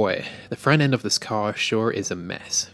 boy, the front end of this car sure is a mess.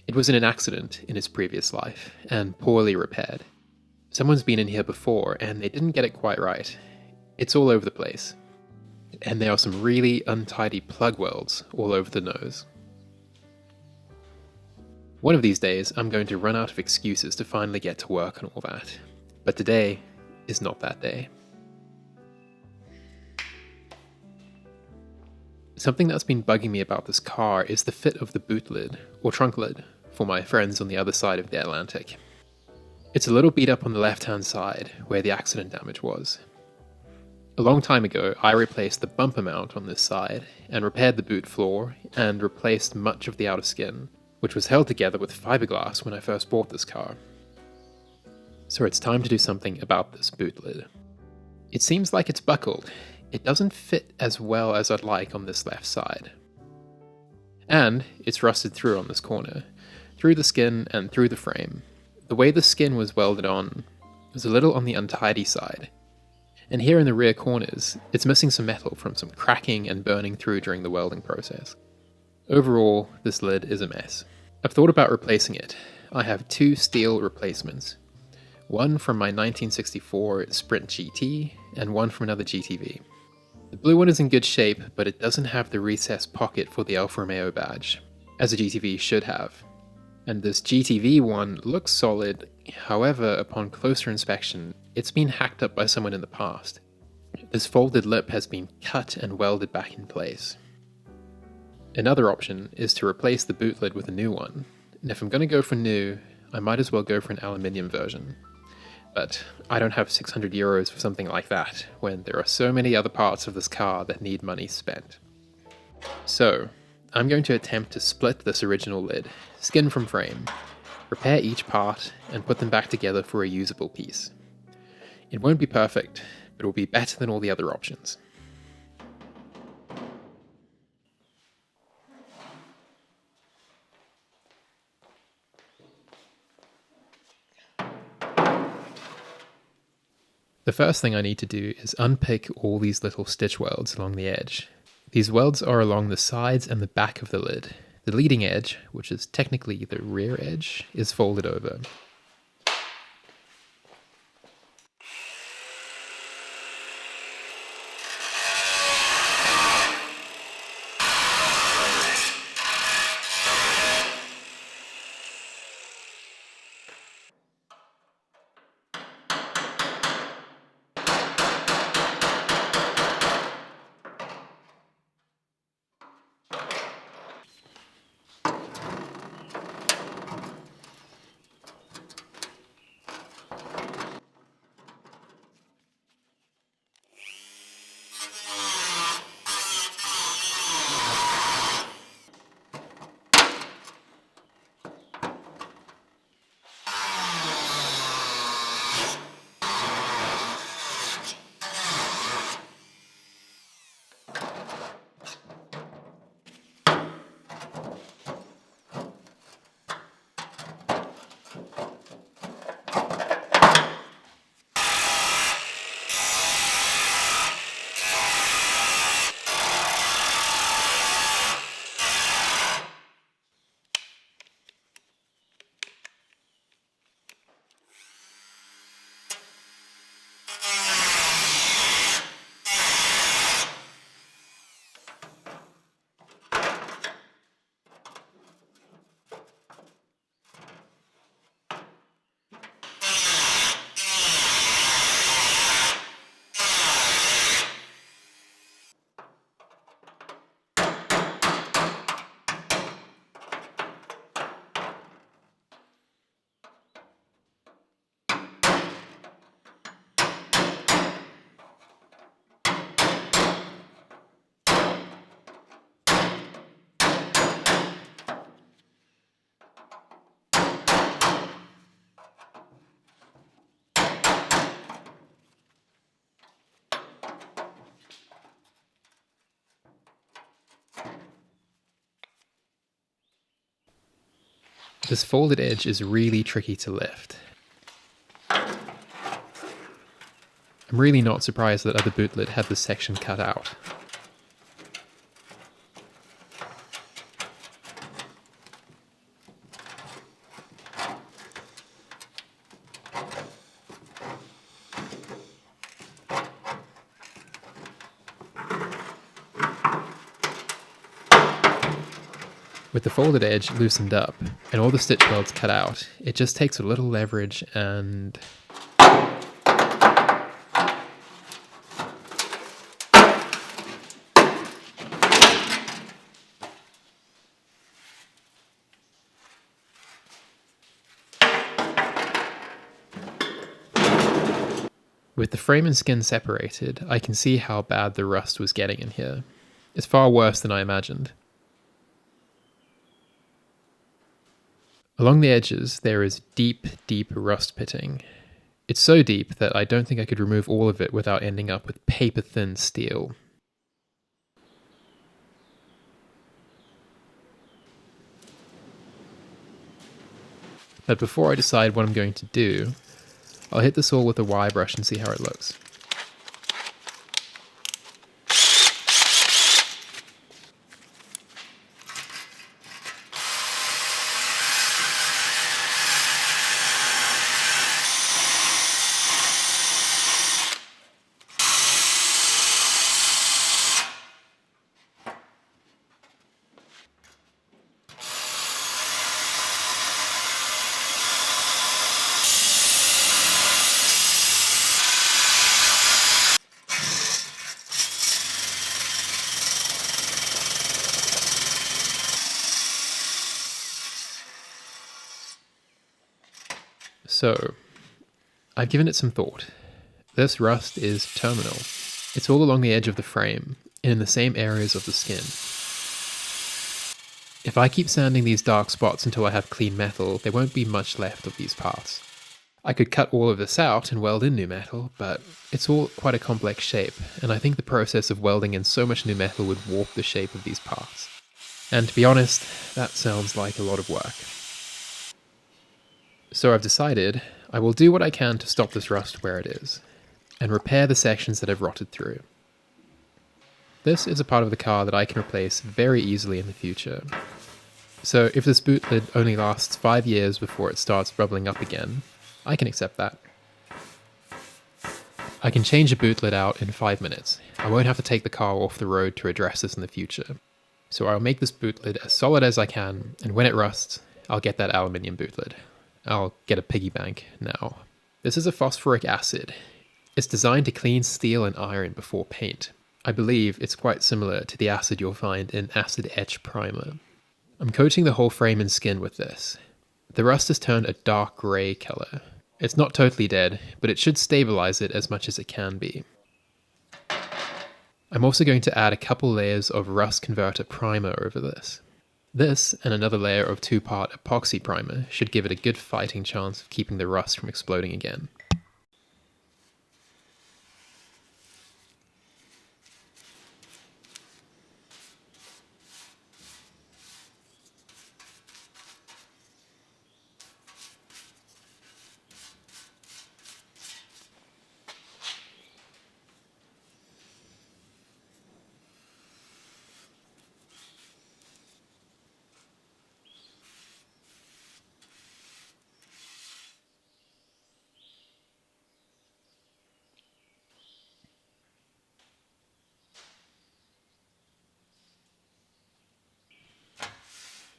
It was in an accident in its previous life, and poorly repaired. Someone's been in here before, and they didn't get it quite right. It's all over the place. And there are some really untidy plug welds all over the nose. One of these days, I'm going to run out of excuses to finally get to work and all that. But today is not that day. Something that's been bugging me about this car is the fit of the boot lid, or trunk lid, for my friends on the other side of the Atlantic. It's a little beat up on the left-hand side, where the accident damage was. A long time ago, I replaced the bumper mount on this side, and repaired the boot floor, and replaced much of the outer skin, which was held together with fiberglass when I first bought this car. So it's time to do something about this boot lid. It seems like it's buckled. It doesn't fit as well as I'd like on this left side. And it's rusted through on this corner, through the skin and through the frame. The way the skin was welded on was a little on the untidy side. And here in the rear corners, it's missing some metal from some cracking and burning through during the welding process. Overall, this lid is a mess. I've thought about replacing it. I have two steel replacements. One from my 1964 Sprint GT, and one from another GTV. The blue one is in good shape, but it doesn't have the recessed pocket for the Alfa Romeo badge, as a GTV should have. And this GTV one looks solid, however, upon closer inspection, it's been hacked up by someone in the past. This folded lip has been cut and welded back in place. Another option is to replace the boot lid with a new one, and if I'm going to go for new, I might as well go for an aluminium version. But I don't have 600 euros for something like that, when there are so many other parts of this car that need money spent. So, I'm going to attempt to split this original lid, skin from frame, repair each part, and put them back together for a usable piece. It won't be perfect, but it will be better than all the other options. The first thing I need to do is unpick all these little stitch welds along the edge. These welds are along the sides and the back of the lid. The leading edge, which is technically the rear edge, is folded over. This folded edge is really tricky to lift. I'm really not surprised that other boot lid had this section cut out. With the folded edge loosened up and all the stitch welds cut out, it just takes a little leverage and... With the frame and skin separated, I can see how bad the rust was getting in here. It's far worse than I imagined. Along the edges, there is deep, deep rust pitting. It's so deep that I don't think I could remove all of it without ending up with paper-thin steel. But before I decide what I'm going to do, I'll hit the saw with a wire brush and see how it looks. So, I've given it some thought. This rust is terminal. It's all along the edge of the frame, and in the same areas of the skin. If I keep sanding these dark spots until I have clean metal, there won't be much left of these parts. I could cut all of this out and weld in new metal, but it's all quite a complex shape, and I think the process of welding in so much new metal would warp the shape of these parts. And to be honest, that sounds like a lot of work. So I've decided I will do what I can to stop this rust where it is, and repair the sections that have rotted through. This is a part of the car that I can replace very easily in the future. So if this boot lid only lasts 5 years before it starts bubbling up again, I can accept that. I can change a boot lid out in 5 minutes. I won't have to take the car off the road to address this in the future. So I'll make this boot lid as solid as I can, and when it rusts, I'll get that aluminium boot lid. I'll get a piggy bank now. This is a phosphoric acid. It's designed to clean steel and iron before paint. I believe it's quite similar to the acid you'll find in acid etch primer. I'm coating the whole frame and skin with this. The rust has turned a dark grey colour. It's not totally dead, but it should stabilise it as much as it can be. I'm also going to add a couple layers of rust converter primer over this. This and another layer of 2-part epoxy primer should give it a good fighting chance of keeping the rust from exploding again.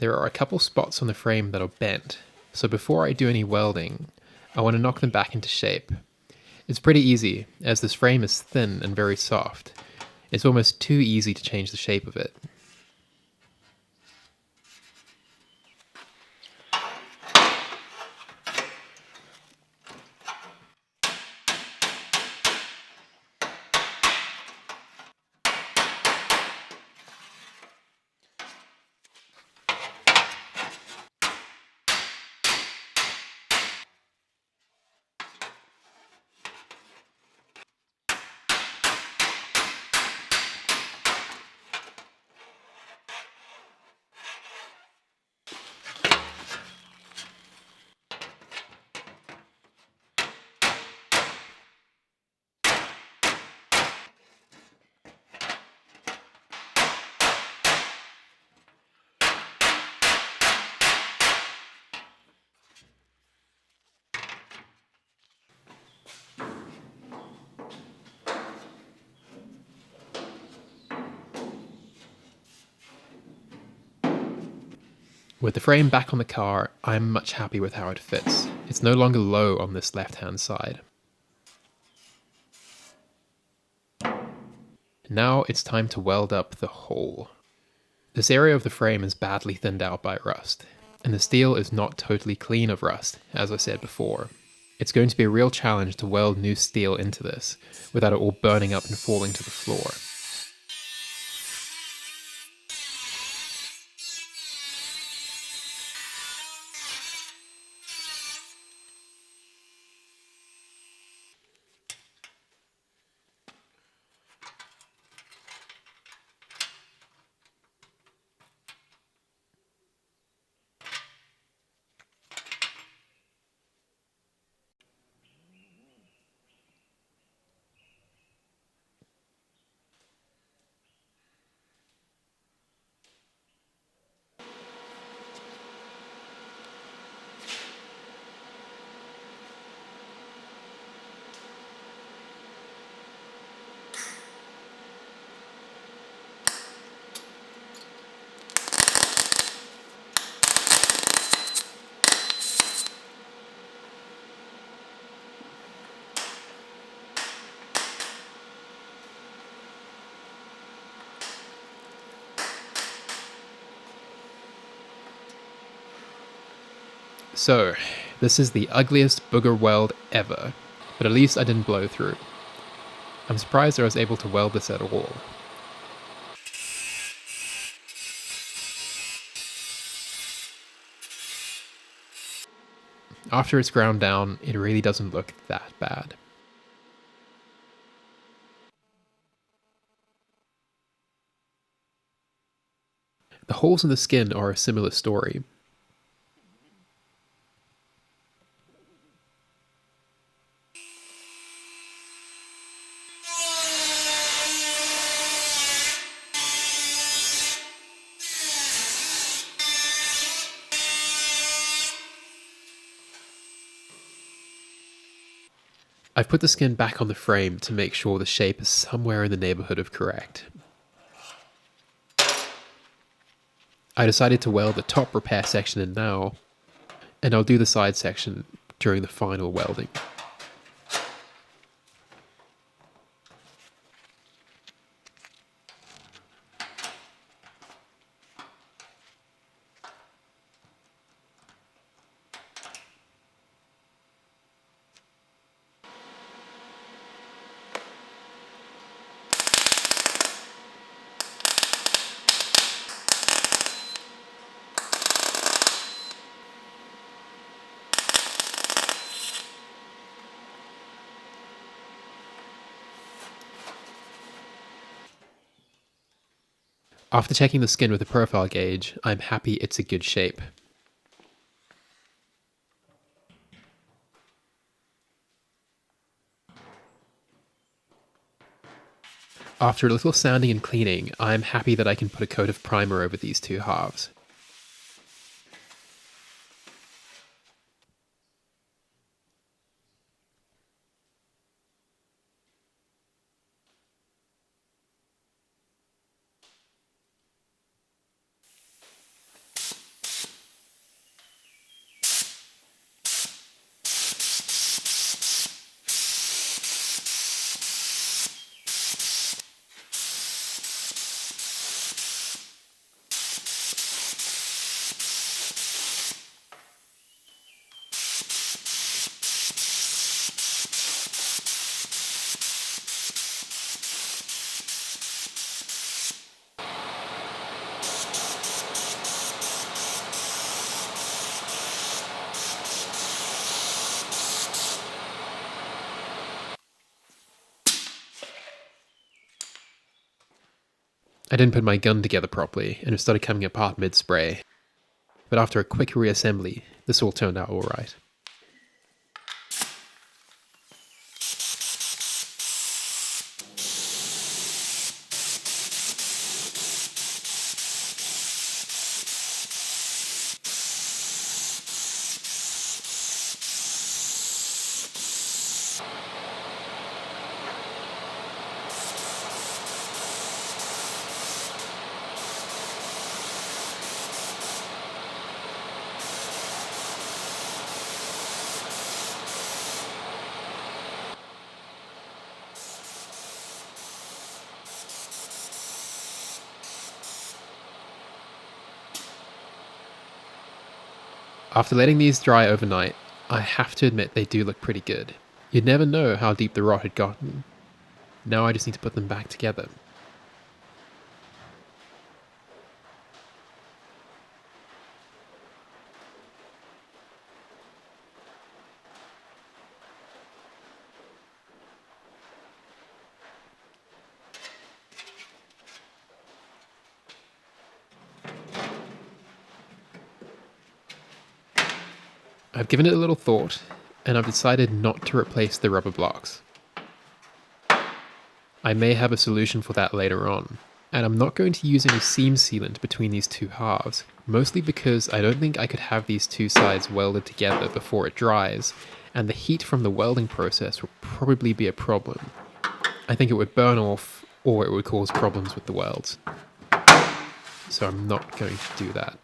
There are a couple spots on the frame that are bent, so before I do any welding, I want to knock them back into shape. It's pretty easy, as this frame is thin and very soft. It's almost too easy to change the shape of it. With the frame back on the car, I'm much happy with how it fits. It's no longer low on this left-hand side. Now it's time to weld up the hole. This area of the frame is badly thinned out by rust, and the steel is not totally clean of rust, as I said before. It's going to be a real challenge to weld new steel into this, without it all burning up and falling to the floor. So, this is the ugliest booger weld ever, but at least I didn't blow through. I'm surprised I was able to weld this at all. After it's ground down, it really doesn't look that bad. The holes in the skin are a similar story. I've put the skin back on the frame to make sure the shape is somewhere in the neighborhood of correct. I decided to weld the top repair section in now, and I'll do the side section during the final welding. After checking the skin with a profile gauge, I'm happy it's a good shape. After a little sanding and cleaning, I'm happy that I can put a coat of primer over these two halves. I didn't put my gun together properly, and it started coming apart mid-spray. But after a quick reassembly, this all turned out alright. After letting these dry overnight, I have to admit they do look pretty good. You'd never know how deep the rot had gotten. Now I just need to put them back together. I've given it a little thought, and I've decided not to replace the rubber blocks. I may have a solution for that later on, and I'm not going to use any seam sealant between these two halves, mostly because I don't think I could have these two sides welded together before it dries, and the heat from the welding process will probably be a problem. I think it would burn off, or it would cause problems with the welds. So I'm not going to do that.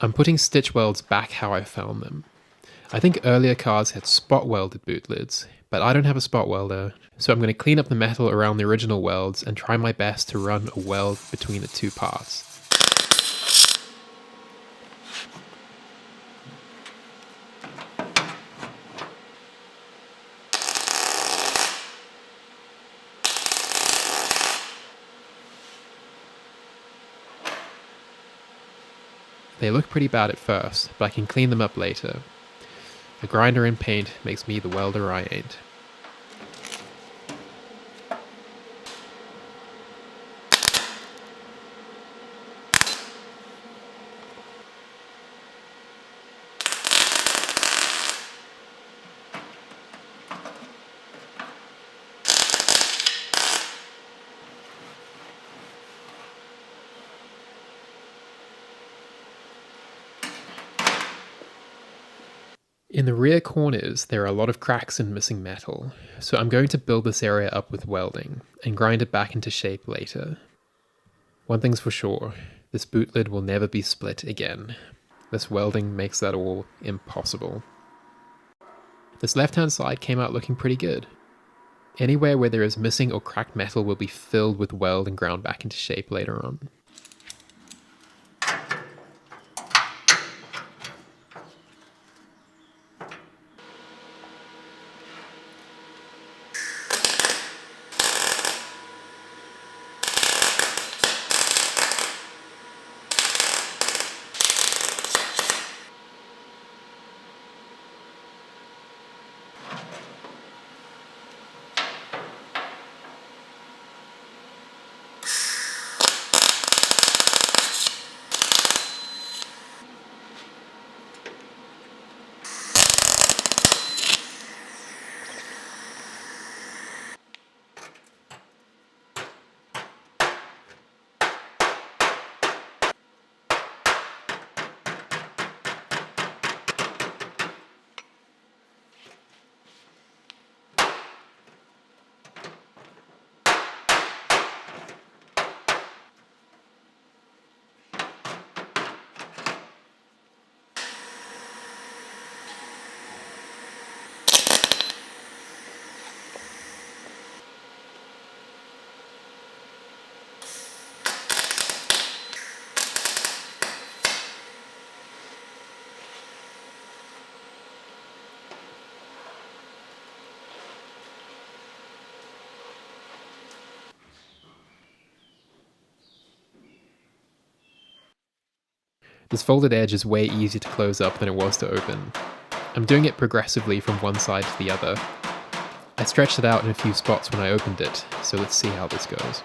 I'm putting stitch welds back how I found them. I think earlier cars had spot welded boot lids, but I don't have a spot welder, so I'm going to clean up the metal around the original welds and try my best to run a weld between the two parts. They look pretty bad at first, but I can clean them up later. A grinder and paint makes me the welder I ain't. In the rear corners, there are a lot of cracks and missing metal, so I'm going to build this area up with welding and grind it back into shape later. One thing's for sure, this boot lid will never be split again. This welding makes that all impossible. This left-hand side came out looking pretty good. Anywhere where there is missing or cracked metal will be filled with weld and ground back into shape later on. This folded edge is way easier to close up than it was to open. I'm doing it progressively from one side to the other. I stretched it out in a few spots when I opened it, so let's see how this goes.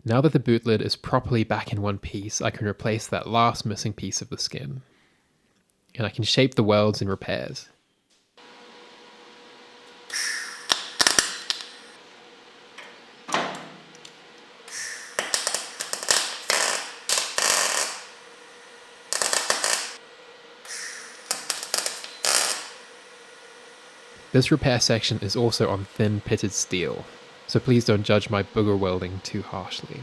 Now that the boot lid is properly back in one piece, I can replace that last missing piece of the skin. And I can shape the welds and repairs. This repair section is also on thin pitted steel, so please don't judge my booger welding too harshly.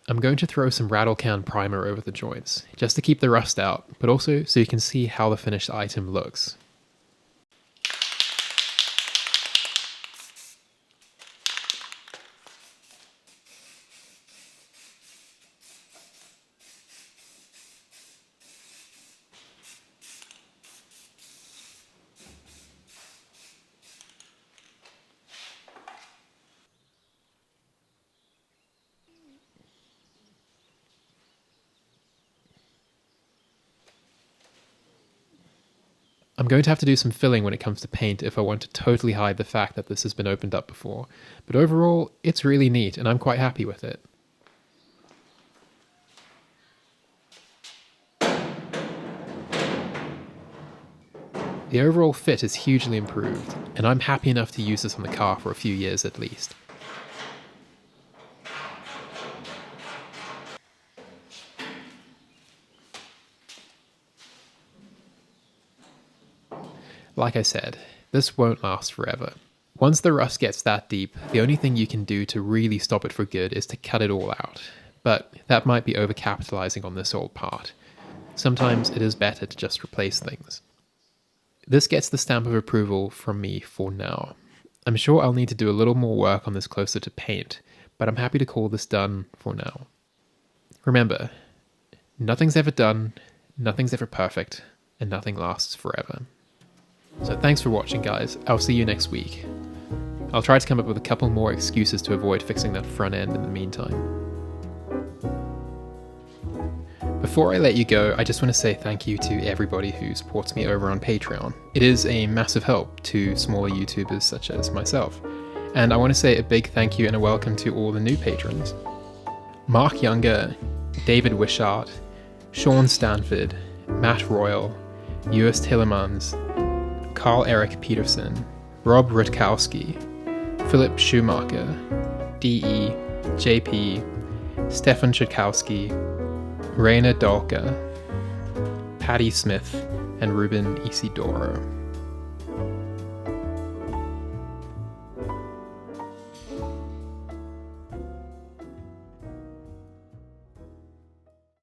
I'm going to throw some rattle can primer over the joints, just to keep the rust out, but also so you can see how the finished item looks. I'm going to have to do some filling when it comes to paint if I want to totally hide the fact that this has been opened up before, but overall, it's really neat and I'm quite happy with it. The overall fit is hugely improved, and I'm happy enough to use this on the car for a few years at least. Like I said, this won't last forever. Once the rust gets that deep, the only thing you can do to really stop it for good is to cut it all out. But that might be overcapitalizing on this old part. Sometimes it is better to just replace things. This gets the stamp of approval from me for now. I'm sure I'll need to do a little more work on this closer to paint, but I'm happy to call this done for now. Remember, nothing's ever done, nothing's ever perfect, and nothing lasts forever. So thanks for watching, guys. I'll see you next week. I'll try to come up with a couple more excuses to avoid fixing that front end in the meantime. Before I let you go, I just want to say thank you to everybody who supports me over on Patreon. It is a massive help to smaller YouTubers such as myself. And I want to say a big thank you and a welcome to all the new patrons. Mark Younger, David Wishart, Sean Stanford, Matt Royal, US Tillemans, Carl Eric Peterson, Rob Rutkowski, Philip Schumacher, DE, JP, Stefan Chudkowski, Raina Dolka, Patty Smith, and Ruben Isidoro.